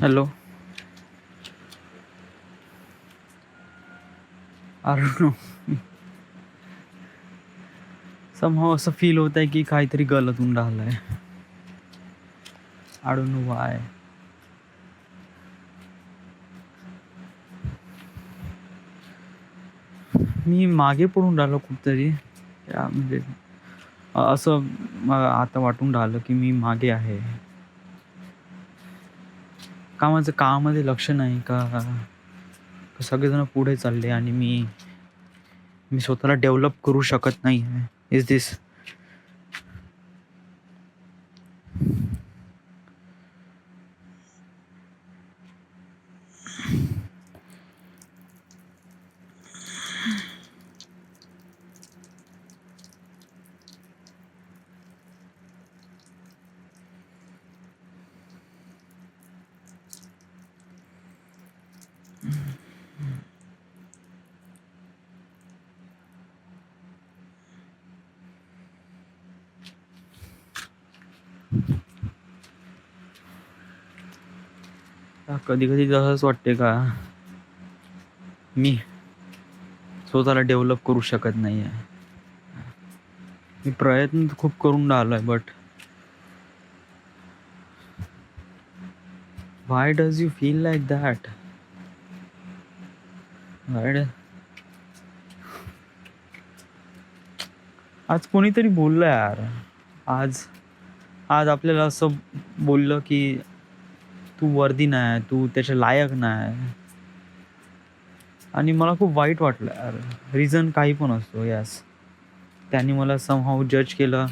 Hello. I don't know. Somehow असं feel होत आहे की काहीतरी गलत होऊन राहिलंय. I don't know why. मी मागे पडून राहिलो कुठतरी. म्हणजे असं मला आता वाटून राहिलं की मी मागे आहे. का माझं कामामध्ये लक्ष नाही का? सगळेजण पुढे चालले आणि मी स्वतःला डेव्हलप करू शकत नाही आहे. इज दिस कधी कधी तसंच वाटते का मी स्वतःला डेव्हलप करू शकत नाही आहे. मी प्रयत्न खूप करून राहिलोय but why does you feel like that? आज कोणीतरी बोललं यार, आज आज आपल्याला असं बोललं की तू वर्दी नाही, तू त्याच्या लायक नाही. आणि मला खूप वाईट वाटलं यार. रिझन काही पण असतो. यस, त्यांनी मला समहाऊ जज केलं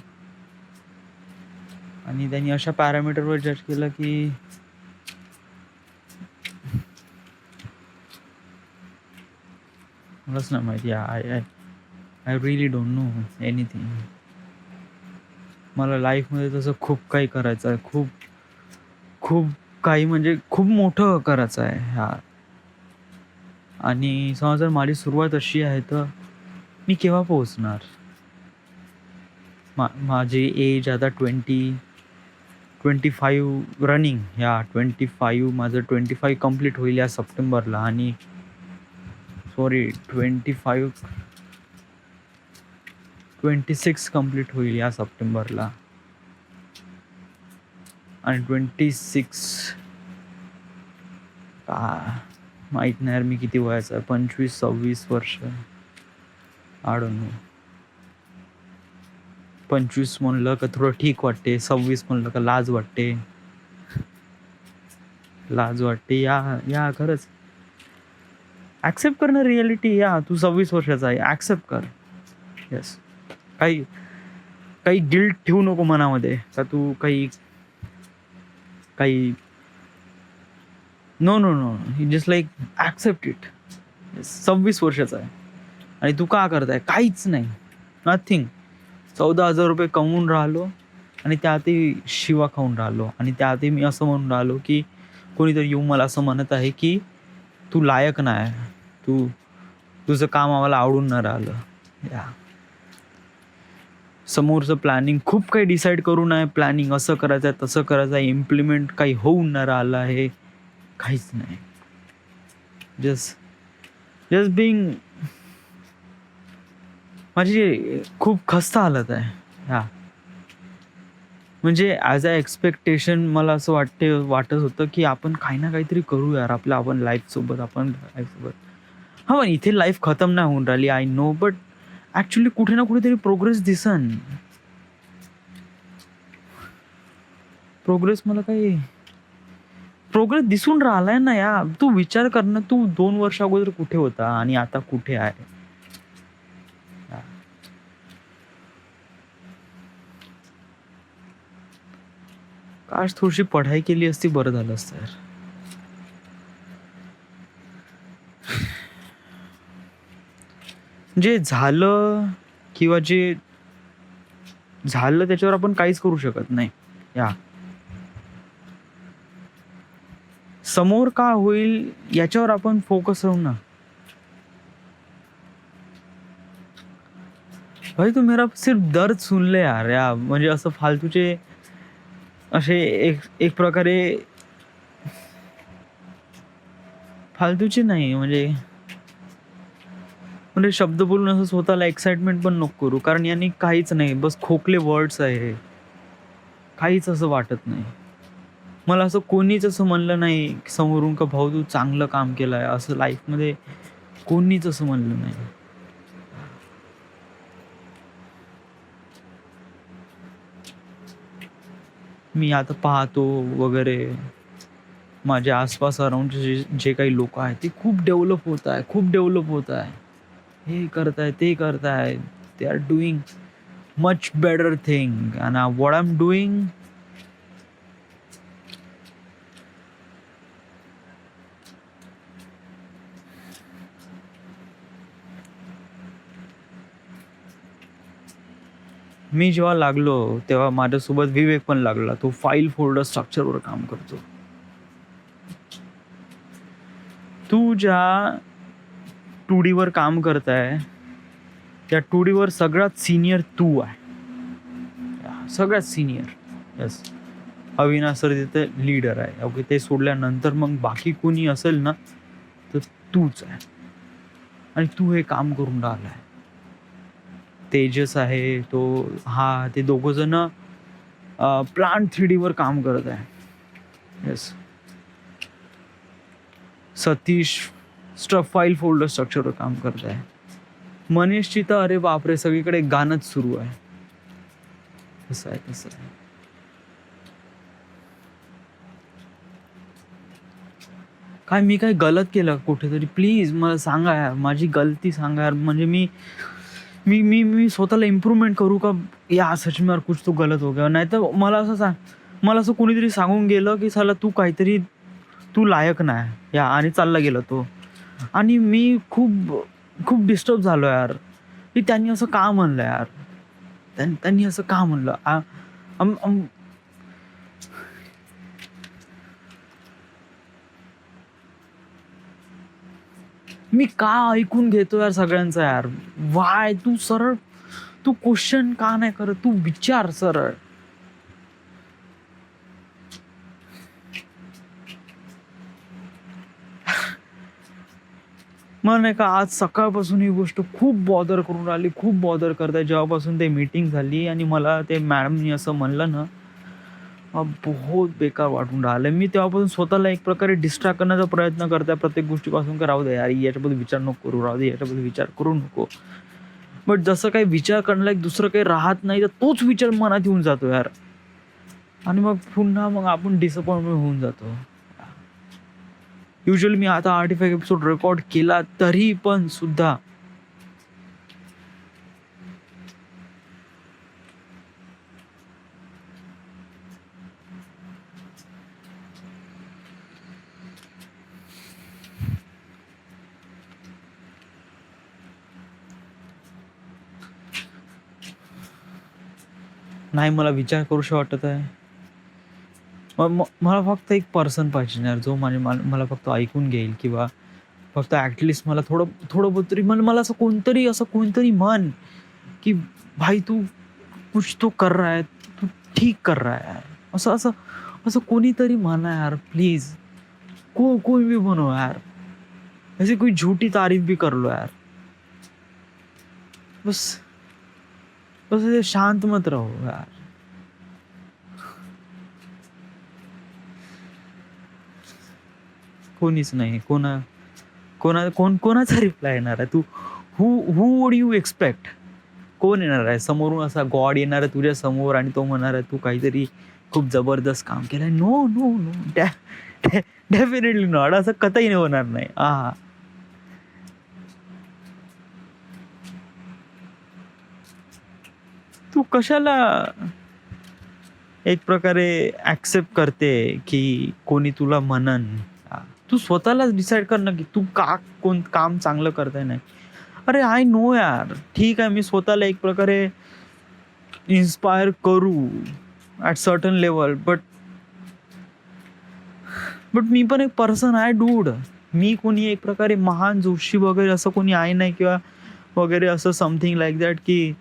आणि त्यांनी अशा पॅरामीटरवर जज केलं की मलाच नाही माहिती. I really don't know anything. मला लाईफमध्ये तसं खूप काही करायचं आहे. खूप खूप काही म्हणजे खूप मोठं करायचं आहे यार. आणि समजा जर माझी सुरुवात अशी आहे तर मी केव्हा पोहोचणार? माझी एज आता 25 रनिंग. 25 माझं 25 कंप्लीट होईल या सप्टेंबरला. आणि सॉरी 26 कंप्लीट होईल या सप्टेंबरला. आणि 26 माहीत नाही यार मी किती वयाचा आहे. 25-26 वर्ष. I don't no. 25 म्हणलं का थोडं ठीक वाटते. 26 म्हणलं का लाज वाटते. या खरंच ॲक्सेप्ट करणं रिॲलिटी. तू 26 वर्षाचा आहे, ॲक्सेप्ट कर. येस. काही गिल्ट ठेवू नको मनामध्ये का तू काही no no no. Just like accept it. 26 वर्षाचा आहे आणि तू का करताय? काहीच नाही, नथिंग. 14,000 रुपये कमवून राहिलो आणि त्यातही शिवा खाऊन राहिलो. आणि त्यातही मी असं म्हणून राहिलो की कोणीतरी येऊन मला असं म्हणत आहे की तू लायक नाही, तुझं काम आम्हाला आवडून नाही राहिलं. समोरचं प्लॅनिंग खूप काही डिसाईड करून आहे. प्लॅनिंग असं करायचं आहे, तसं करायचं आहे. इम्प्लिमेंट काही होऊन नाही राहिलं आहे. काहीच नाही. Just being. माझी खूप खस्ता हालत आहे. म्हणजे ॲज अ एक्सपेक्टेशन मला असं वाटत होतं की आपण काही ना काहीतरी करू यार आपण लाईफसोबत. पण इथे लाईफ खतम नाही होऊन राहिली. I know. बट ॲक्च्युली कुठे ना कुठेतरी प्रोग्रेस दिसन. प्रोग्रेस दिसून राहिलाय ना यार. तू विचार कर ना, तू 2 वर्ष अगोदर कुठे होता आणि आता कुठे आहे. काश थोडीशी पढाई केली असती बरं झालं असतं यार. जे झालं किंवा जे झालं त्याच्यावर आपण काहीच करू शकत नाही. समोर का होईल याच्यावर आपण फोकस राहू ना. भाई तू मेरा सिर्फ दर्द सुन ले यार. म्हणजे असं फालतूचे असे एक प्रकारे फालतूची नाही, म्हणजे म्हणजे शब्द बोलून असं स्वतःला एक्साइटमेंट पण नको करू, कारण यांनी काहीच नाही, बस खोकले वर्ड्स आहे. काहीच असं वाटत नाही. मला असं कोणीच असं म्हणलं नाही की समोरून का भाऊ तू चांगलं काम केलंय, असं लाईफमध्ये कोणीच असं म्हणलं नाही. मी आता पाहतो वगैरे, माझ्या आसपास अराउंड जे काही लोक आहेत ते खूप डेव्हलप होत आहे, खूप डेव्हलप होत आहे. हे करताय, ते करताय. They are doing much better thing and what I am doing. मी जेव्हा लागलो तेव्हा माझ्यासोबत विवेक पण लागला. तो फाईल फोल्डर स्ट्रक्चरवर काम करतो. तू ज्या 2D वर काम करताय त्या 2D वर सगळ्यात सिनियर तू आहे. सगळ्यात सिनियर. येस. अविनाश सर तिथे लीडर आहे. ओके, ते सोडल्यानंतर मग बाकी कोणी असेल ना तर तूच आहे. आणि तू हे काम करून राहिलाय. तेजस आहे तो, हा, ते दोघं जण प्लांट 3D वर काम करत आहे. Yes. Satish stuff file folder स्ट्रक्चरवर काम करत आहे. मनीषची तर अरे बापरे सगळीकडे गाणंच सुरू आहे. कसं आहे कसं आहे. काय मी काय गलत केलं कुठेतरी? प्लीज मला सांगा यार, माझी गलती सांगा यार. म्हणजे मी मी मी मी स्वतःला इम्प्रूव्हमेंट करू का या सच में कुछ तो गलत हो गया. नाही तर मला असं सांग, मला असं कोणीतरी सांगून गेलं की साला तू काहीतरी तू लायक नाही या, आणि चालला गेला तो. आणि मी खूप खूप डिस्टर्ब झालो यार की त्यांनी असं का म्हणलं यार. त्यांनी असं का म्हणलं. मी का ऐकून घेतो यार सगळ्यांचं यार. वाय तू सरळ, तू क्वेश्चन का नाही करत, तू विचार सरळ. मग नाही का आज सकाळपासून ही गोष्ट खूप बॉदर करून राहिली, खूप बॉदर करताय. जेव्हापासून ते मीटिंग झाली आणि मला ते मॅडमनी असं म्हणलं ना, बहुत बेकार वाटून राहिलं. मी तेव्हापासून स्वतःला एक प्रकारे डिस्ट्रॅक्ट करण्याचा प्रयत्न करताय प्रत्येक गोष्टीपासून, की राहू दे यार, याच्याबद्दल विचार नको करू, राहू दे याच्याबद्दल विचार करू नको. बट जसं काही विचार करण्याला एक दुसरं काही राहत नाही तर तोच विचार मनात येऊन जातो यार. आणि मग पुन्हा मग आपण डिसअपॉइंटमेंट होऊन जातो. युजली मी आता 35 एपिसोड रेकॉर्ड केला तरी पण सुद्धा नाही मला विचार करूशी वाटत आहे. मला फक्त एक पर्सन पाहिजे यार, जो मला फक्त ऐकून घेईल, किंवा फक्त ॲटलिस्ट मला थोडं बहुत तरी मला असं कोणतरी म्हण की भाई तू कुछ तो कर रहा है, तू ठीक कर रहा है. असं असं असं कोणीतरी म्हणा यार प्लीज. कोई भी बनो यार, ऐसे कोई झूठी तारीफ भी कर लो यार. बस बस ऐसे शांत मत रहो यार. कोणीच नाही. कोणाचा रिप्लाय येणार आहे? तू हू वुड यू एक्सपेक्ट? कोण येणार आहे समोरून? असा गॉड येणार आहे तुझ्या समोर आणि तो म्हणणार आहे तू काहीतरी खूप जबरदस्त काम केलंय? No no no, definitely not. असं कतही होणार नाही. तू कशाला एक प्रकारे ऍक्सेप्ट करते की कोणी तुला म्हणन? तू स्वतःलाच डिसाईड कर ना की तू कोण काम चांगलं करताय नाही. अरे आय नो यार, ठीक आहे मी स्वतःला एक प्रकारे इन्स्पायर करू ॲट सर्टन लेवल, बट मी पण एक पर्सन आहे डूड. मी कोणी एक प्रकारे महान जोशी वगैरे असं कोणी आहे नाही, किंवा वगैरे असं समथिंग लाईक दॅट की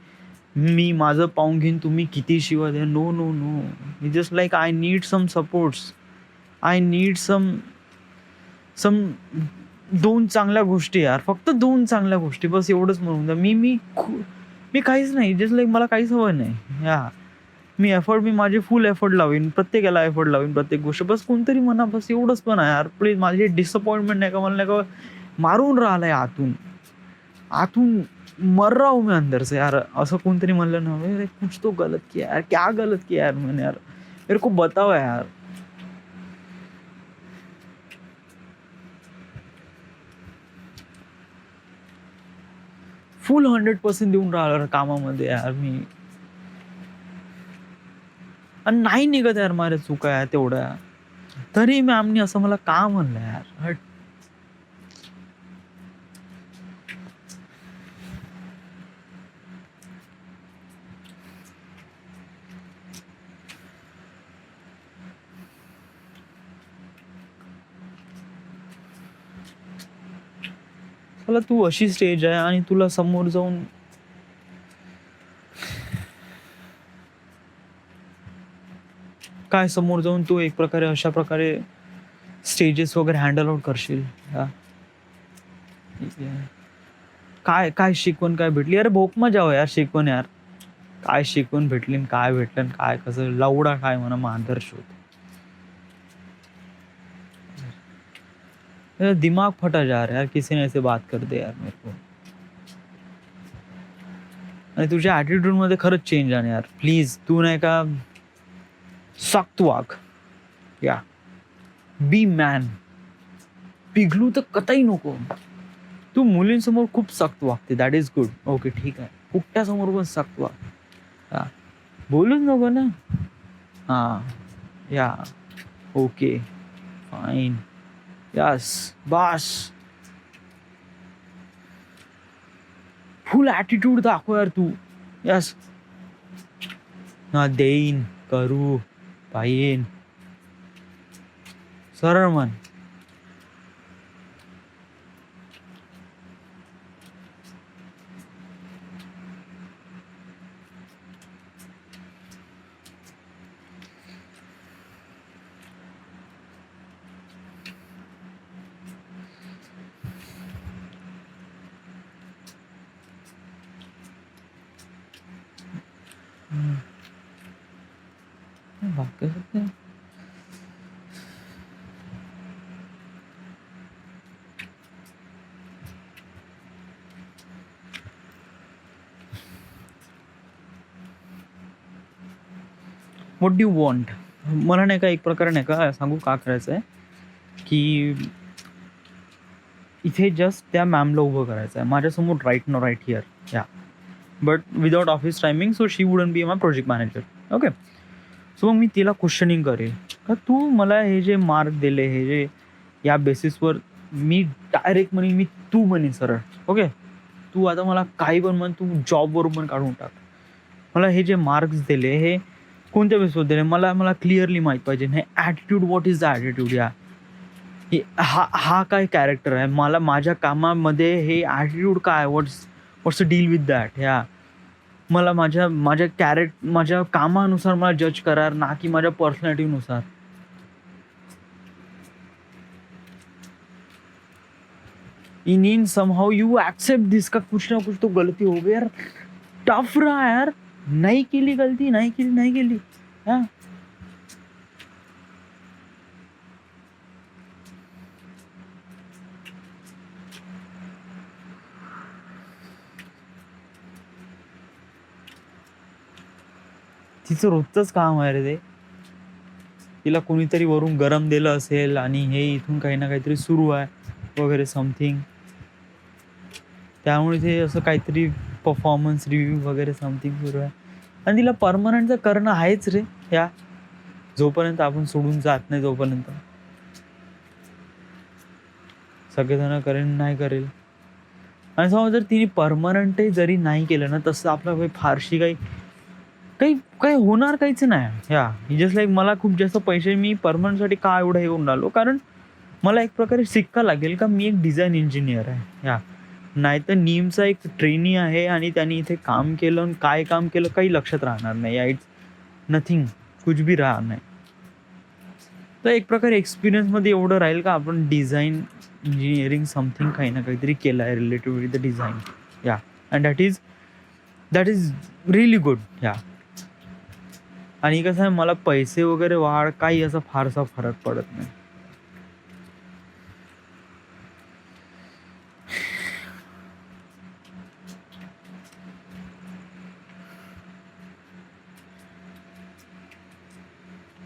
मी माझं पाहून घेईन तुम्ही किती शिवा द्या. No no no, just like I need some supports, I need some 2 चांगल्या गोष्टी यार, फक्त 2 चांगल्या गोष्टी बस एवढंच म्हणून द्या. मी काहीच नाही, जस्ट लाइक मला काहीच हवं नाही. मी माझे फुल एफर्ट लावीन, प्रत्येकाला एफर्ट लावीन, प्रत्येक गोष्ट. बस कोणतरी म्हणा, बस एवढंच पण आहे यार प्लीज. माझी डिसअपॉइंटमेंट नाही का, मला नाही का मारून राहिलंय आतून. आतून मर रहा हूं मैं अंदर से यार. असं कोणतरी म्हणलं ना, "अरे कुछ तो गलत किया यार, क्या गलत किया यार मैंने यार, मेरे को बताओ यार." फुल 100% देऊन राहिलो कामामध्ये यार मी. आणि नाही निघत यार माझ्या चुका या तेवढ्या. तरी मॅमनी असं मला का म्हणलं यार? हट. मला तू अशी स्टेज आहे आणि तुला समोर जाऊन काय समोर जाऊन तू एक प्रकारे अशा प्रकारे स्टेजेस वगैरे हँडल आउट करशील. हा. काय काय शिकवण काय भेटली? अरे भोक मजा हो यार शिकवण यार. काय शिकवण भेटली न काय भेटलं न काय कसं लवडा काय म्हणा मांजर शोध. मेरा दिमाग फटा जा रहा है यार, किसी ने ऐसे बात कर दे यार मेरे को. आणि तुझ्या ॲटिट्यूड मध्ये खरंच चेंज आहे यार. प्लीज तू नाही का सख्त वाग. या बी मॅन. पिघलू तर कतई नको. तू मुलींसमोर खूप सख्त वागते, दॅट इज गुड. ओके ठीक आहे. कुठ्यासमोर पण सख्त वाग. हा. बोलूच नको ना. हा. या ओके फाईन. यस बास. फुल ॲटिट्यूड दाखव यार तू. यस. हा देईन, करू, पाहिन. सरळ म्हण. बाकी काय? What do you want? मला नाही का एक प्रकारे नाही का सांगू का करायचं आहे की इथे जस्ट त्या मॅमला उभं करायचं आहे माझ्यासमोर. Right no right here. Yeah but without office timing, so she wouldn't be my project manager. Okay. So मग मी तिला क्वेश्चनिंग करेल का तू मला हे जे मार्क दिले हे जे या बेसिसवर मी डायरेक्ट म्हणेन, मी तू म्हणेन सरळ. ओके. तू आता मला काही पण म्हण, तू जॉबवर पण काढून टाक. मला हे जे मार्क्स दिले हे कोणत्या बेसवर दिले मला क्लिअरली माहीत पाहिजे. हे attitude, what is the attitude? या हा काय कॅरेक्टर आहे? मला माझ्या कामामध्ये हे ॲटिट्यूड काय? व्हॉट्स द डील विथ दॅट? या मला माझ्या कामानुसार मला जज करार ना की माझ्या पर्सनॅलिटीनुसार. इन समहाउ यू एक्सेप्ट दिस का कुछ ना कुछ तो गलती हो गई यार. टफ रहा यार. नाही केली गलती, नाही केली. हा. तिचं रोजचंच काम आहे रे ते. तिला कोणीतरी वरून गरम दिलं असेल आणि हे इथून काही ना काहीतरी सुरू आहे वगैरे समथिंग. त्यामुळे ते असं काहीतरी परफॉर्मन्स रिव्ह्यू वगैरे समथिंग सुरू आहे. आणि तिला परमनंटचं करणं आहेच रे. या जोपर्यंत आपण सोडून जात नाही तोपर्यंत सगळेजण करेल नाही करेल. आणि समजा जर तिने परमनंटही जरी नाही केलं ना, तसं आपलं काही फारशी काही होणार काहीच नाही. या जस्ट लाईक मला खूप जास्त पैसे मी परमनंटसाठी का एवढं हे होऊन राहिलो, कारण मला एक प्रकारे शिक्का लागेल का मी एक डिझाईन इंजिनियर आहे. या नाहीतर नीमचा एक ट्रेनी आहे आणि त्यांनी इथे काम केलं आणि काय काम केलं काही लक्षात राहणार नाही. या इट्स नथिंग, कुछ भी राहणार नाही. तर एक प्रकारे एक्सपिरियन्समध्ये एवढं राहील का आपण डिझाईन इंजिनिअरिंग समथिंग काही ना काहीतरी केलं आहे रिलेटेड विथ द डिझाईन. या and that is really good. या आणि कसं आहे, मला पैसे वगैरे वाढ काही असा फारसा फरक पडत नाही.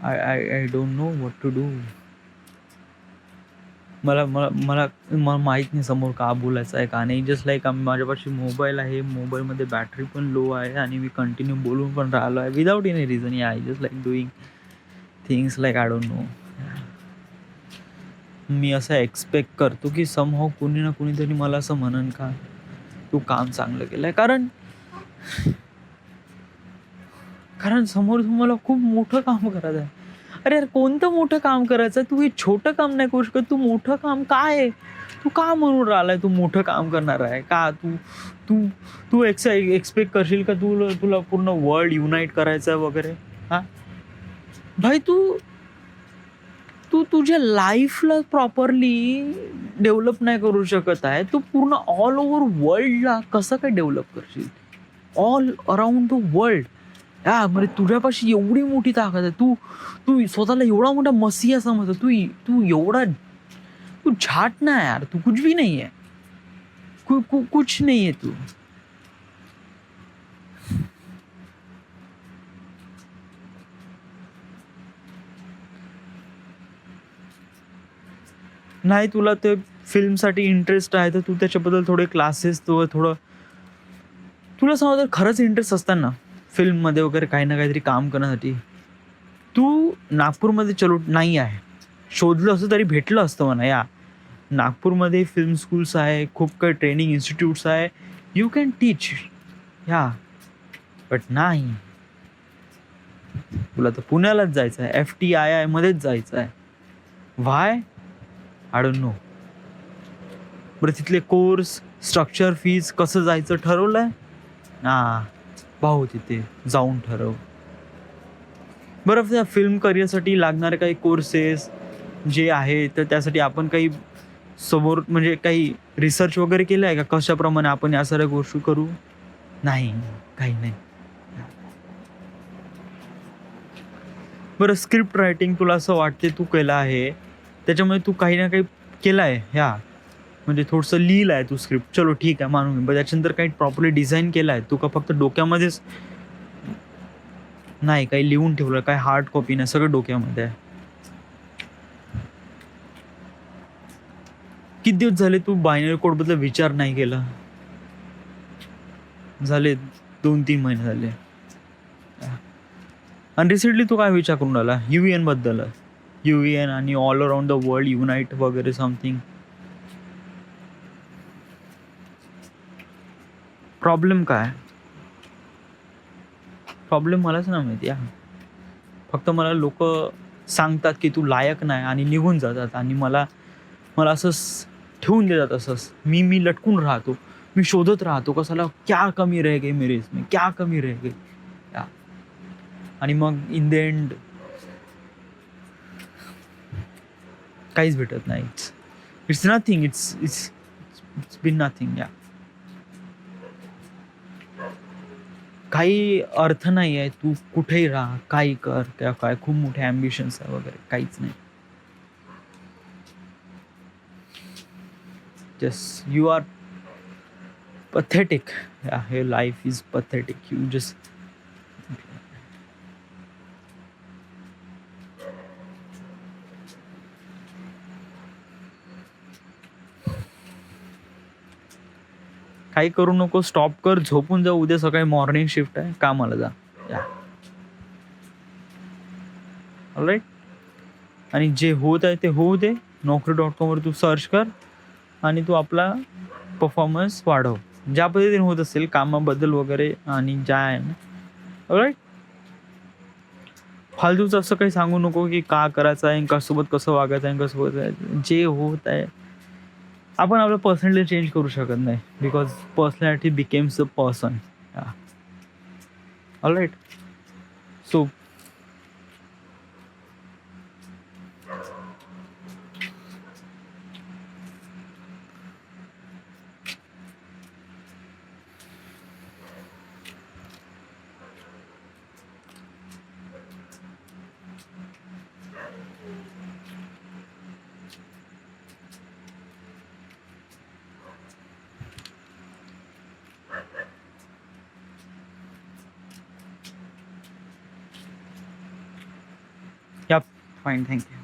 I don't know what to do. मला मला मला मला माहीत नाही समोर का बोलायचं आहे का नाही. जस्ट लाईक माझ्यापाशी मोबाईल आहे, मोबाईलमध्ये बॅटरी पण लो आहे आणि मी कंटिन्यू बोलून पण राहिलो आहे without any reason. Yeah I just like doing things like I don't know. मी असं एक्सपेक्ट करतो की समहाऊ कोणी ना कोणीतरी मला असं म्हणन का तू काम चांगलं केलं आहे. कारण समोर तुम्हाला खूप मोठं काम करायचं आहे. अरे यार, कोणतं मोठं काम करायचं आहे? तू हे छोटं काम नाही करू शकत. तू मोठं काम काय आहे? तू का म्हणून राहिलाय तू मोठं काम करणार आहे का? तू तू तू एक्सपेक्ट करशील का तुला पूर्ण वर्ल्ड युनाइट करायचं आहे वगैरे? हा भाई, तू तू तुझ्या लाईफला प्रॉपरली डेव्हलप नाही करू शकत आहे. तू पूर्ण ऑल ओव्हर वर्ल्डला कसं काय डेव्हलप करशील? All around the world. हा म्हणजे तुझ्यापाशी एवढी मोठी ताकद आहे. तू तू स्वतःला एवढा मोठा मसिया समजतो. तू तू एवढा तू झाट ना यार. तू कुछ भी नहीं है. कुछ नहीं है तू. नाही तुला ते फिल्मसाठी इंटरेस्ट आहे तर तू त्याच्याबद्दल थोडे क्लासेस थोडं तुला समजा खरंच इंटरेस्ट असताना फिल्ममध्ये वगैरे काही ना काहीतरी काम करण्यासाठी तू नागपूरमध्ये चलो नाही आहे, शोधलं असतं तरी भेटलं असतं म्हणा. या नागपूरमध्ये फिल्म स्कूल्स आहे, खूप काही ट्रेनिंग इन्स्टिट्यूट्स आहे, यू कॅन टीच. या बट नाही, तुला तर पुण्यालाच जायचं आहे, FTII मध्येच जायचं आहे. Why I don't know. बरं तिथले कोर्स स्ट्रक्चर फीज कसं जायचं ठरवलंय ना? भाऊ तिथे जाऊन ठरव. बरं त्या फिल्म करिअरसाठी लागणारे काही कोर्सेस जे आहे तर त्यासाठी आपण काही समोर म्हणजे काही रिसर्च वगैरे केलं आहे का? कशाप्रमाणे आपण या साऱ्या गोष्टी करू? नाही, काही नाही. बरं स्क्रिप्ट रायटिंग तुला असं वाटते तू केलं आहे, त्याच्यामुळे तू काही ना काही केलं आहे. ह्या म्हणजे थोडंसं लिहिलं आहे तू स्क्रिप्ट, चलो ठीक आहे मानून. पण त्याच्यानंतर काही प्रॉपरली डिझाईन केलं आहे तू का फक्त डोक्यामध्येच? नाही, काही लिहून ठेवलं, काय हार्ड कॉपी नाही, सगळं डोक्यामध्ये आहे. किती दिवस झाले तू बायनरी कोड बद्दल विचार नाही केला? झाले 2-3 महिने झाले. आणि रिसेंटली तू काय विचार करून राहिला? UEN बद्दल, UEN आणि all around the world unite वगैरे समथिंग. प्रॉब्लेम काय? प्रॉब्लेम मलाच ना माहिती आहे. फक्त मला लोक सांगतात की तू लायक नाही आणि निघून जातात आणि मला असंच ठेवून देतात. असंच मी लटकून राहतो, मी शोधत राहतो कसाला क्या कमी रह गई मेरे इसमें, क्या कमी रह गई. आणि मग इन द एंड काहीच भेटत नाही. It's nothing. It's been nothing. या काही अर्थ नाही आहे. तू कुठेही राहा, काही कर, किंवा काय खूप मोठे ॲम्बिशन्स आहे वगैरे, काहीच नाही. Just you are pathetic. Yeah, your life is pathetic. You just काही करू नको, स्टॉप कर, झोपून जा. उद्या सकाळी मॉर्निंग शिफ्ट आहे, कामाला जा. या ऑलराईट. आणि जे होत आहे ते होऊ दे. Naukri.com वर तू सर्च कर आणि तू आपला परफॉर्मन्स वाढव ज्या पद्धतीने होत असेल कामाबद्दल वगैरे. आणि ज्या आहे ना, ऑलराईट, फालतूच असं काही सांगू नको की का करायचं आहे, कसोबत कसं वागायचं आहे, कसं जे होत आहे. आपण आपलं पर्सनॅलिटी चेंज करू शकत नाही, because personality becomes a person. All right. So fine, thank you.